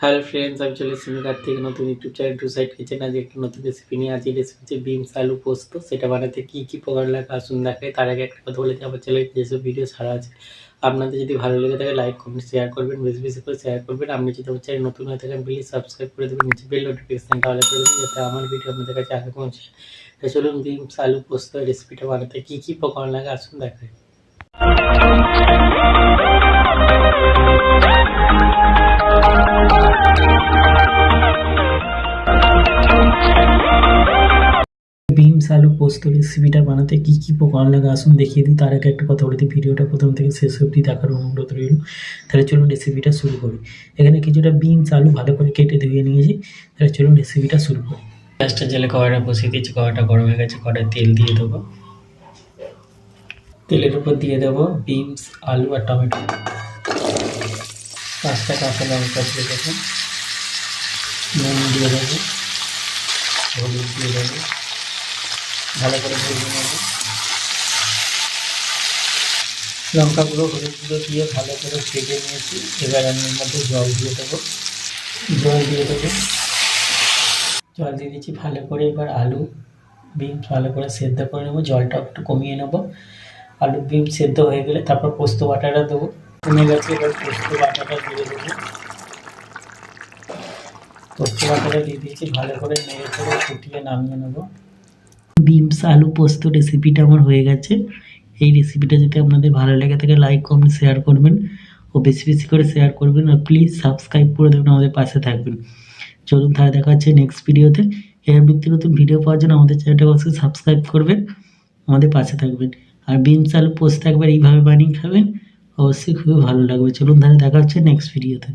Hello friends, আমি চলে এসেছি কার্তিক নতুন YouTube channel to side kitchen. আজ একটা নতুন রেসিপি নিয়ে আজ রেসিপি হচ্ছে বিনস আলু পোস্ত। সেটা বানাতে কী কী উপকরণ লাগে আসুন দেখাই। তার আগে একটা কথা বলে দিই, আমার চ্যানেলে যেসব ভিডিও ছাড়া আছে আপনাদের যদি ভালো লেগে থাকে লাইক কমেন্ট শেয়ার করবেন, বেশি বেশি করে শেয়ার করবেন। আপনি যদি আমার চ্যানেল নতুন হয়ে থাকেন প্লিজ সাবস্ক্রাইব করে দেবেন, নিচে বেল নোটিফিকেশনটা অল করে দেবেন যাতে আমার ভিডিও আপনাদের কাছে আগে পৌঁছে। চলুন বিনস আলু পোস্ত রেসিপিটা বানাতে কী কী উপকরণ লাগে আসুন দেখাই। বিনস আলু পোস্ত রেসিপিটা বানাতে কী কী উপকরণ লাগে আসুন দেখিয়ে দিই। তার আগে একটা কথা বলে দিই, ভিডিওটা প্রথম থেকে শেষ অবধি দেখার অনুরোধ রইল। তাহলে চলুন রেসিপিটা শুরু করি। এখানে কিছুটা বিনস আলু ভালো করে কেটে ধুয়ে নিয়েছি। তাহলে চলুন রেসিপিটা শুরু করি। গ্যাসটা জেলে কড়াইটা বসিয়ে দিয়েছি, কড়াইটা গরম হয়ে গেছে। কড়াই তেল দিয়ে দেবো, তেলের উপর দিয়ে দেবো বিনস আলু আর টমেটো, 5টা কাঁচা লঙ্কা দিয়ে দেবো, নুন দিয়ে দেবো, হলুদ দিয়ে দেবো, ভালো করে ভেজে নেব। লঙ্কাগুলো হলুদগুলো দিয়ে ভালো করে ভেজে নিয়েছি। এবার আমি এর মধ্যে জল দিয়ে দেবো, জল দিয়ে দিয়েছি ভালো করে। এবার আলু বিনস ভালো করে সেদ্ধ করে নেবো, জলটা একটু কমিয়ে নেব। আলু বিনস সেদ্ধ হয়ে গেলে তারপর পোস্ত বাটাটা দেবো। কমে গেছে, এবার পোস্ত বাটাটা দিয়ে দেবো। পোস্ত বাটাটা দিয়ে দিয়েছি, ভালো করে নেড়ে চেড়ে ফুটিয়ে নামিয়ে নেবো। বিনস আলু পোস্ত রেসিপিটা আমার হয়ে গেছে। এই রেসিপিটা যদি আপনাদের ভালো লেগে থাকে লাইক কমেন্ট শেয়ার করবেন ও বেশি বেশি করে শেয়ার করবেন, আর প্লিজ সাবস্ক্রাইব করে দেবেন, আমাদের পাশে থাকবেন। চলুন তাহলে দেখা হচ্ছে নেক্সট ভিডিওতে। এর নিত্য নতুন ভিডিও পাওয়ার জন্য আমাদের চ্যানেলটা অবশ্যই সাবস্ক্রাইব করবেন, আমাদের পাশে থাকবেন। আর বিনস আলু পোস্ত একবার এইভাবে বানিয়ে খাবেন, অবশ্যই খুবই ভালো লাগবে। চলুন তাহলে দেখা হচ্ছে নেক্সট ভিডিওতে।